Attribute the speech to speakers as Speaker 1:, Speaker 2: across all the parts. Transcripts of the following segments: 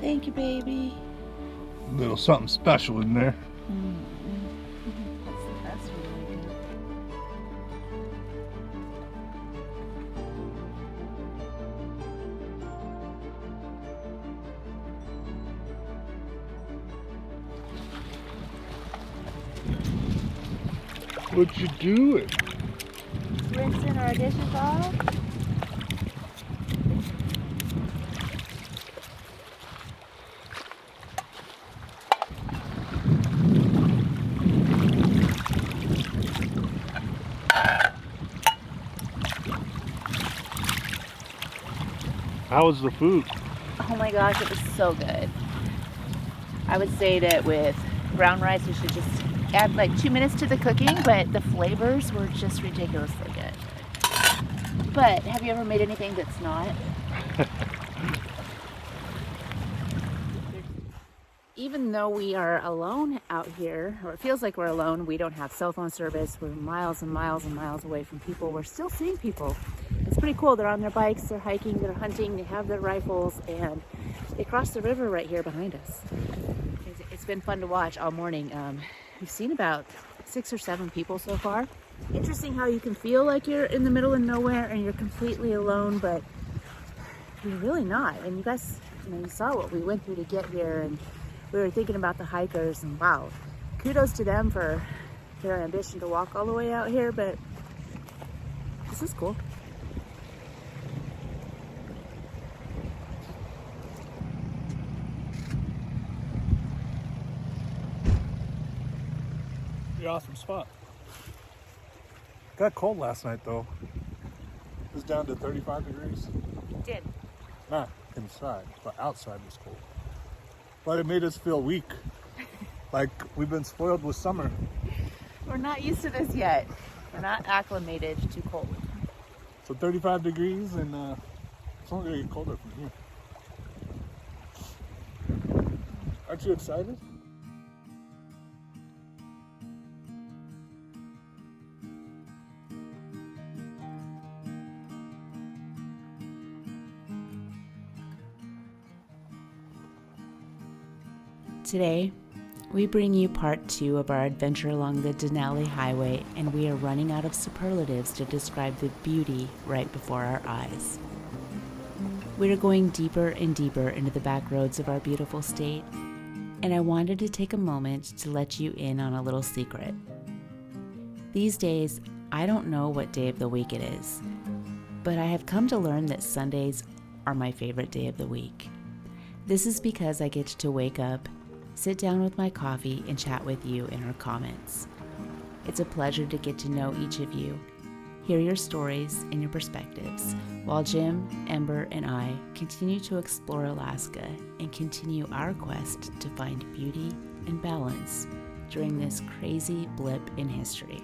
Speaker 1: Thank you, baby.
Speaker 2: A little something special in there.
Speaker 1: That's the best one.
Speaker 2: What you doing?
Speaker 1: Rinsing our dishes off.
Speaker 2: How was the food?
Speaker 1: Oh my gosh, it was so good. I would say that with brown rice, you should just add like 2 minutes to the cooking, but the flavors were just ridiculously good. But have you ever made anything that's not? Even though we are alone out here, or it feels like we're alone, we don't have cell phone service, we're miles and miles and miles away from people, we're still seeing people. It's pretty cool. They're on their bikes, they're hiking, they're hunting, they have their rifles, and they cross the river right here behind us. It's been fun to watch all morning. We've seen about 6 or 7 people so far. Interesting how you can feel like you're in the middle of nowhere and you're completely alone, but you're really not. And you guys, you saw what we went through to get here, and we were thinking about the hikers, and wow, kudos to them for their ambition to walk all the way out here, but this is cool.
Speaker 2: Awesome spot. Got cold last night though. It was down to 35 degrees.
Speaker 1: It did.
Speaker 2: Not inside, but outside was cold. But it made us feel weak. Like we've been spoiled with summer.
Speaker 1: We're not used to this yet. We're not acclimated to cold.
Speaker 2: So 35 degrees, and it's only gonna get colder from here. Aren't you excited?
Speaker 1: Today, we bring you part 2 of our adventure along the Denali Highway, and we are running out of superlatives to describe the beauty right before our eyes. We are going deeper and deeper into the back roads of our beautiful state, and I wanted to take a moment to let you in on a little secret. These days, I don't know what day of the week it is, but I have come to learn that Sundays are my favorite day of the week. This is because I get to wake up, sit down with my coffee, and chat with you in our comments. It's a pleasure to get to know each of you, hear your stories and your perspectives, while Jim, Ember, and I continue to explore Alaska and continue our quest to find beauty and balance during this crazy blip in history.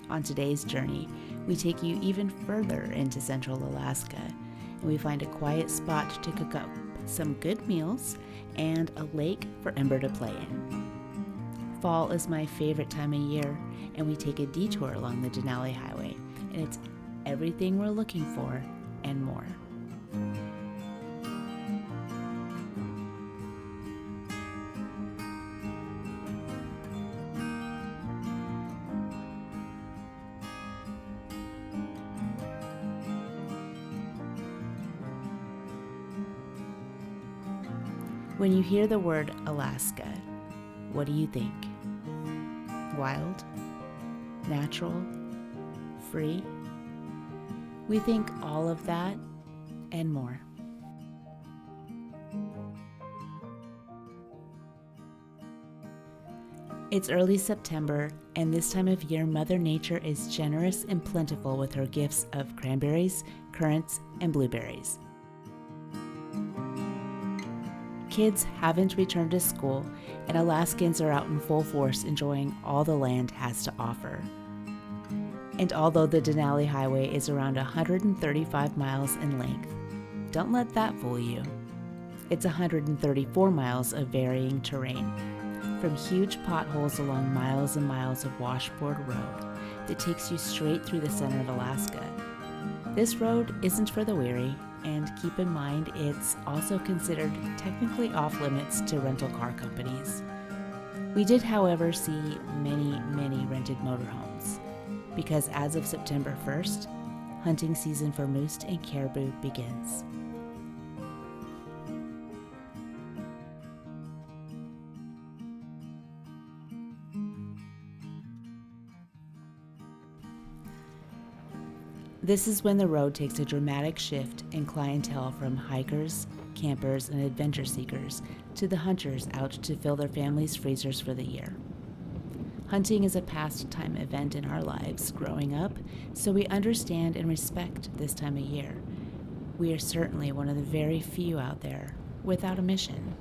Speaker 1: On today's journey, we take you even further into central Alaska, and we find a quiet spot to cook up some good meals and a lake for Ember to play in. Fall is my favorite time of year, and we take a detour along the Denali Highway, and it's everything we're looking for and more. When you hear the word Alaska, what do you think? Wild? Natural? Free? We think all of that and more. It's early September, and this time of year, Mother Nature is generous and plentiful with her gifts of cranberries, currants, and blueberries. Kids haven't returned to school, and Alaskans are out in full force enjoying all the land has to offer. And although the Denali Highway is around 135 miles in length, don't let that fool you. It's 134 miles of varying terrain, from huge potholes along miles and miles of washboard road that takes you straight through the center of Alaska. This road isn't for the weary, and keep in mind it's also considered technically off limits to rental car companies. We did, however, see many rented motorhomes, because as of September 1st, hunting season for moose and caribou begins. This is when the road takes a dramatic shift in clientele from hikers, campers, and adventure seekers to the hunters out to fill their families' freezers for the year. Hunting is a pastime event in our lives growing up, so we understand and respect this time of year. We are certainly one of the very few out there without a mission.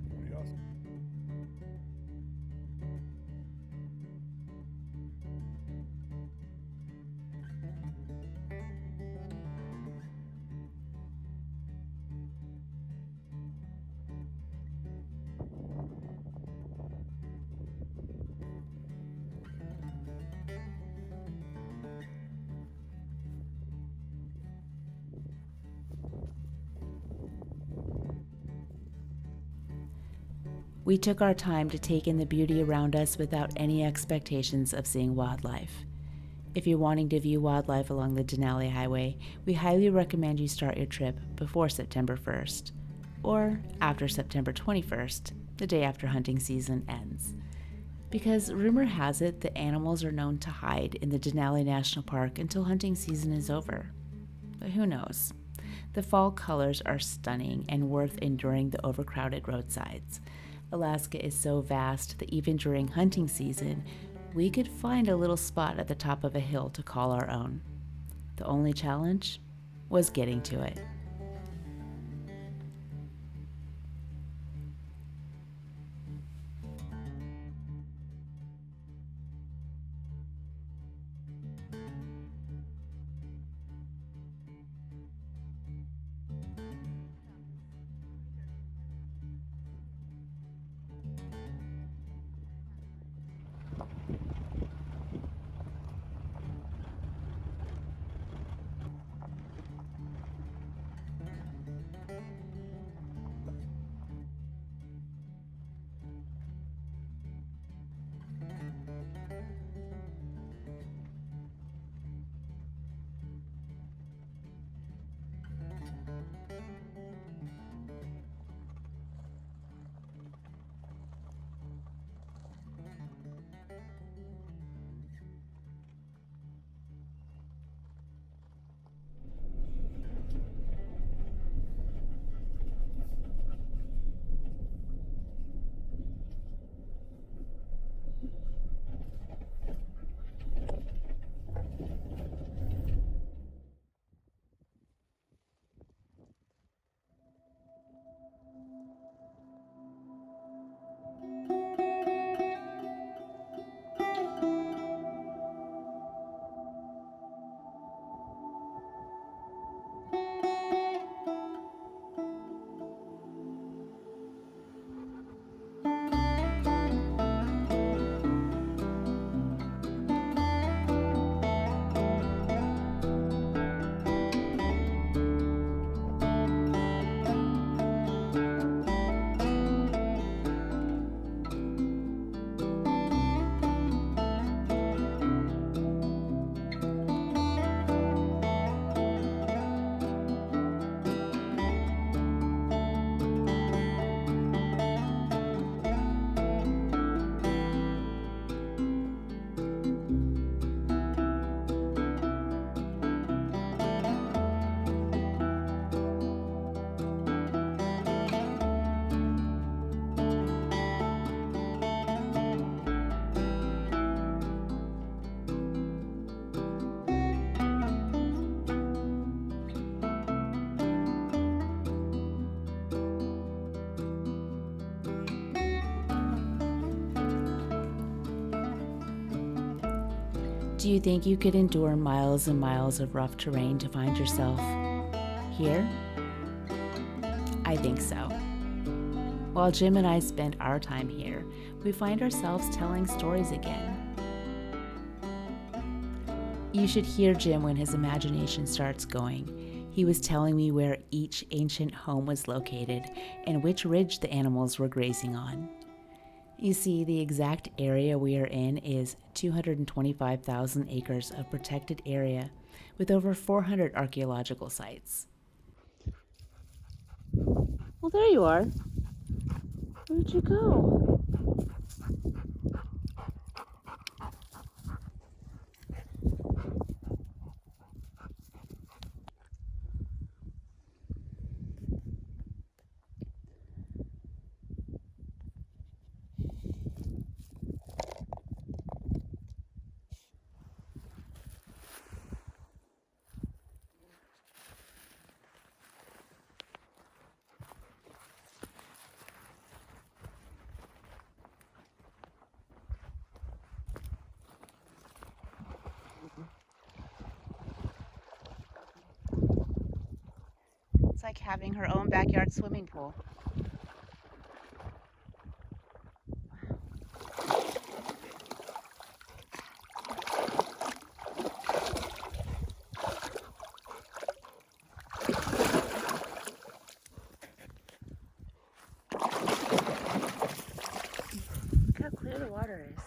Speaker 2: Pretty awesome.
Speaker 1: We took our time to take in the beauty around us without any expectations of seeing wildlife. If you're wanting to view wildlife along the Denali Highway, we highly recommend you start your trip before September 1st, or after September 21st, the day after hunting season ends. Because rumor has it that animals are known to hide in the Denali National Park until hunting season is over. But who knows? The fall colors are stunning and worth enduring the overcrowded roadsides. Alaska is so vast that even during hunting season, we could find a little spot at the top of a hill to call our own. The only challenge was getting to it. Do you think you could endure miles and miles of rough terrain to find yourself here? I think so. While Jim and I spend our time here, we find ourselves telling stories again. You should hear Jim when his imagination starts going. He was telling me where each ancient home was located and which ridge the animals were grazing on. You see, the exact area we are in is 225,000 acres of protected area with over 400 archaeological sites. Well, there you are. Where'd you go? It's like having her own backyard swimming pool. Look how clear the water is.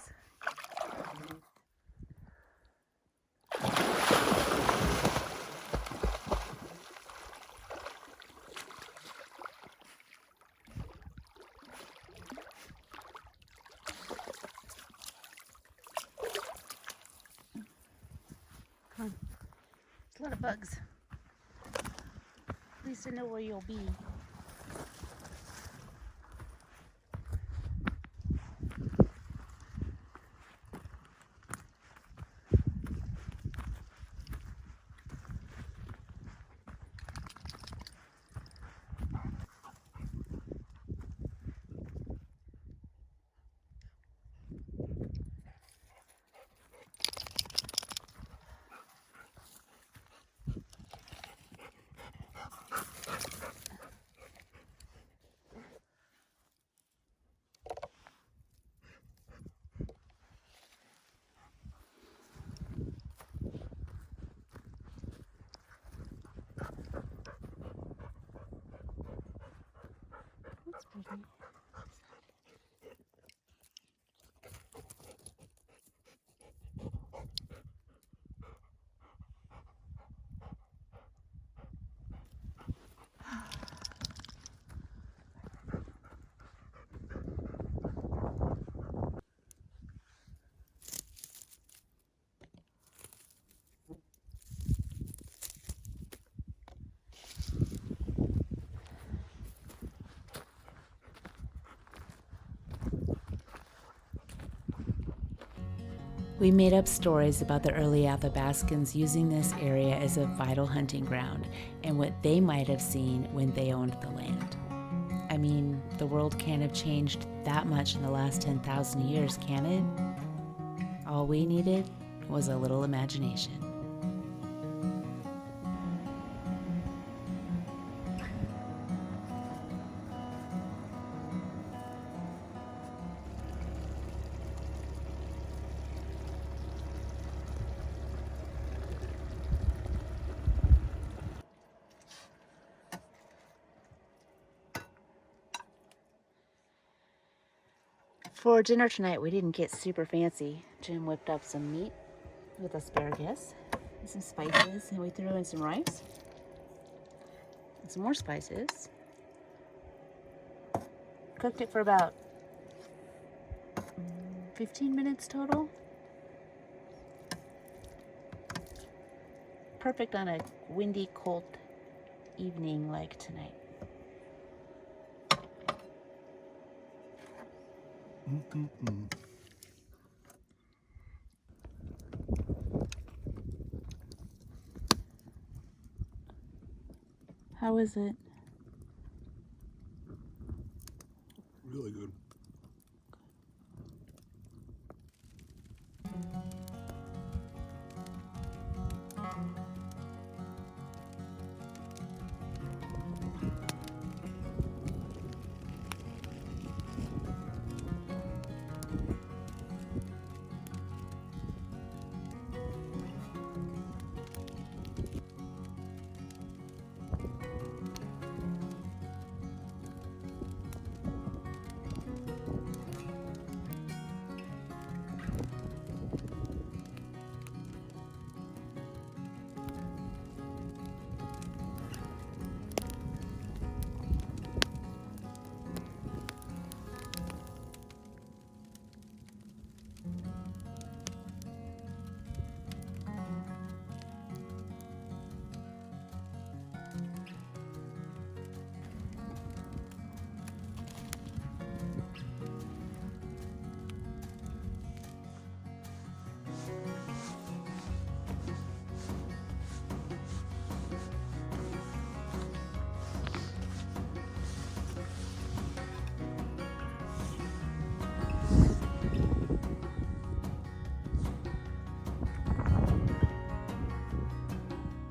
Speaker 1: Come on. There's a lot of bugs. At least I know where you'll be. That's pretty. We made up stories about the early Athabascans using this area as a vital hunting ground and what they might have seen when they owned the land. I mean, the world can't have changed that much in the last 10,000 years, can it? All we needed was a little imagination. For dinner tonight, we didn't get super fancy. Jim whipped up some meat with asparagus and some spices, and we threw in some rice and some more spices. Cooked it for about 15 minutes total. Perfect on a windy, cold evening like tonight. How is it?
Speaker 2: Really good.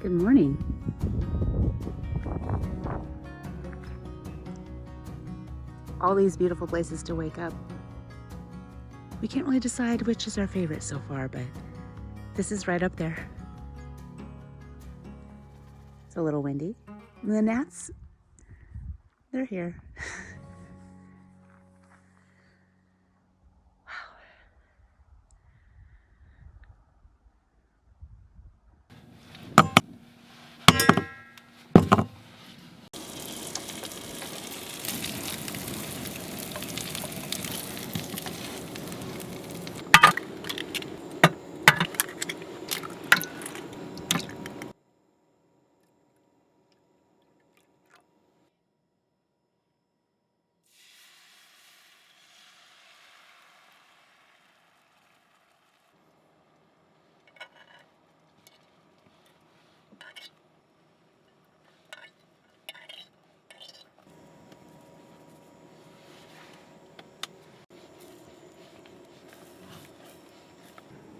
Speaker 1: Good morning. All these beautiful places to wake up. We can't really decide which is our favorite so far, but this is right up there. It's a little windy. And the gnats, they're here.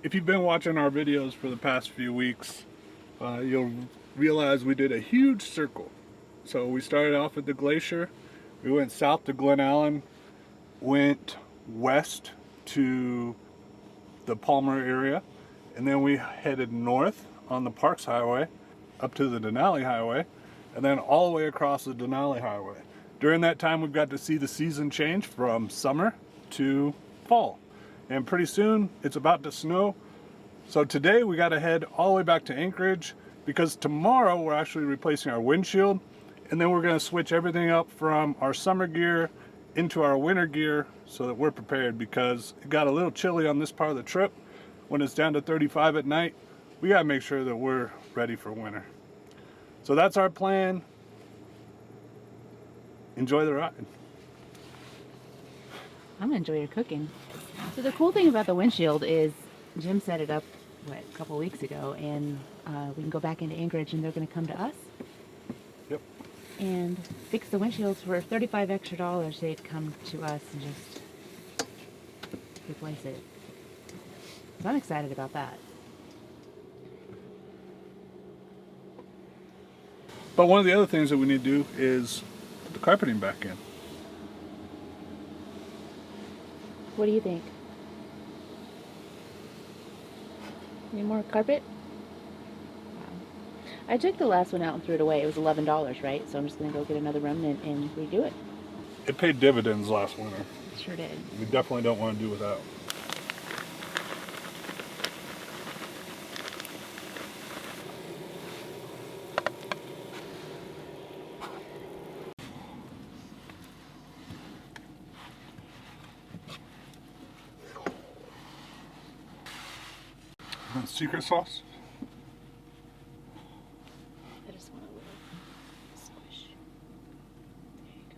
Speaker 2: If you've been watching our videos for the past few weeks, you'll realize we did a huge circle. So we started off at the glacier, we went south to Glen Allen, went west to the Palmer area, and then we headed north on the Parks Highway up to the Denali Highway, and then all the way across the Denali Highway. During that time, we've got to see the season change from summer to fall. And pretty soon it's about to snow. So today we got to head all the way back to Anchorage, because tomorrow we're actually replacing our windshield, and then we're going to switch everything up from our summer gear into our winter gear so that we're prepared, because it got a little chilly on this part of the trip. When it's down to 35 at night, we got to make sure that we're ready for winter. So that's our plan. Enjoy the ride.
Speaker 1: I'm gonna enjoy your cooking. So the cool thing about the windshield is Jim set it up, a couple weeks ago, and we can go back into Anchorage and they're gonna come to us.
Speaker 2: Yep.
Speaker 1: And fix the windshields for $35 extra. They'd come to us and just replace it. So I'm excited about that.
Speaker 2: But one of the other things that we need to do is put the carpeting back in.
Speaker 1: What do you think? Need more carpet? Wow. I took the last one out and threw it away. It was $11, right? So I'm just gonna go get another remnant and redo it.
Speaker 2: It paid dividends last winter.
Speaker 1: It sure did.
Speaker 2: We definitely don't want to do without. Secret sauce?
Speaker 1: I just want a little squish. There you go.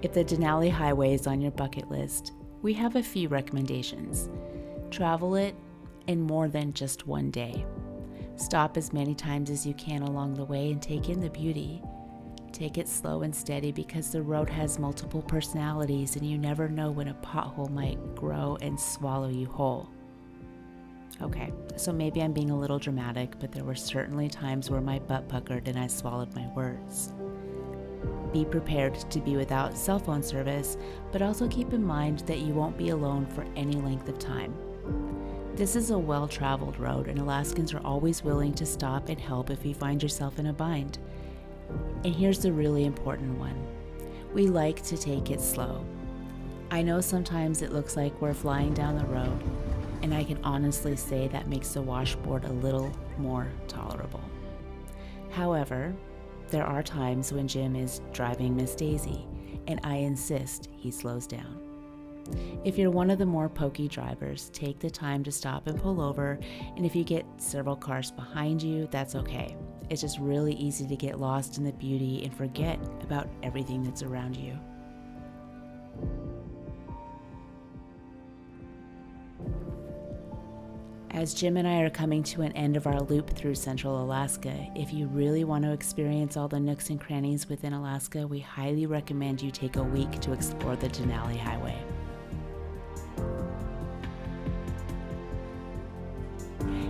Speaker 1: If the Denali Highway is on your bucket list, we have a few recommendations. Travel it in more than just one day. Stop as many times as you can along the way and take in the beauty. Take it slow and steady because the road has multiple personalities and you never know when a pothole might grow and swallow you whole. Okay, so maybe I'm being a little dramatic, but there were certainly times where my butt puckered and I swallowed my words. Be prepared to be without cell phone service, but also keep in mind that you won't be alone for any length of time. This is a well-traveled road, and Alaskans are always willing to stop and help if you find yourself in a bind. And here's the really important one. We like to take it slow. I know sometimes it looks like we're flying down the road, and I can honestly say that makes the washboard a little more tolerable. However, there are times when Jim is driving Miss Daisy, and I insist he slows down. If you're one of the more pokey drivers, take the time to stop and pull over, and if you get several cars behind you, that's okay. It's just really easy to get lost in the beauty and forget about everything that's around you. As Jim and I are coming to an end of our loop through Central Alaska, if you really want to experience all the nooks and crannies within Alaska, we highly recommend you take a week to explore the Denali Highway.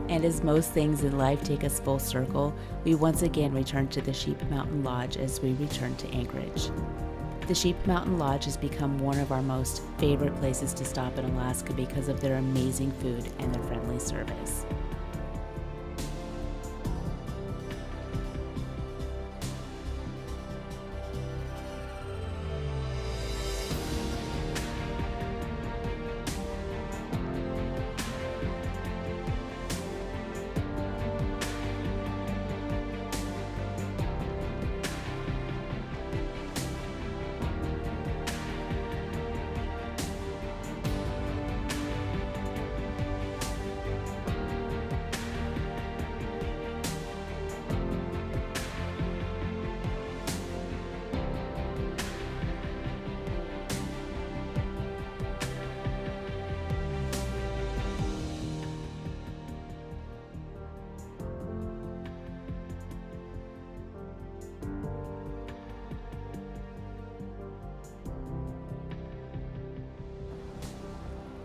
Speaker 1: And as most things in life take us full circle, we once again return to the Sheep Mountain Lodge as we return to Anchorage. The Sheep Mountain Lodge has become one of our most favorite places to stop in Alaska because of their amazing food and their friendly service.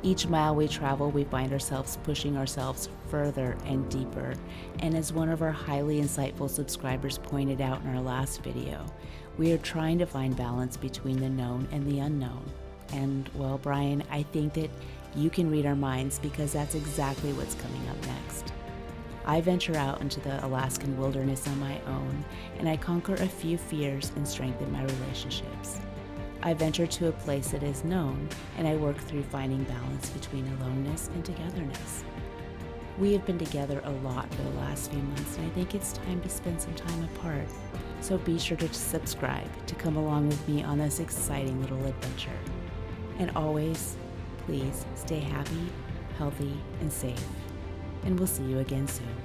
Speaker 1: Each mile we travel, we find ourselves pushing ourselves further and deeper. And as one of our highly insightful subscribers pointed out in our last video, we are trying to find balance between the known and the unknown. And well, Brian, I think that you can read our minds because that's exactly what's coming up next. I venture out into the Alaskan wilderness on my own, and I conquer a few fears and strengthen my relationships. I venture to a place that is known, and I work through finding balance between aloneness and togetherness. We have been together a lot for the last few months, and I think it's time to spend some time apart. So be sure to subscribe to come along with me on this exciting little adventure. And always, please stay happy, healthy, and safe. And we'll see you again soon.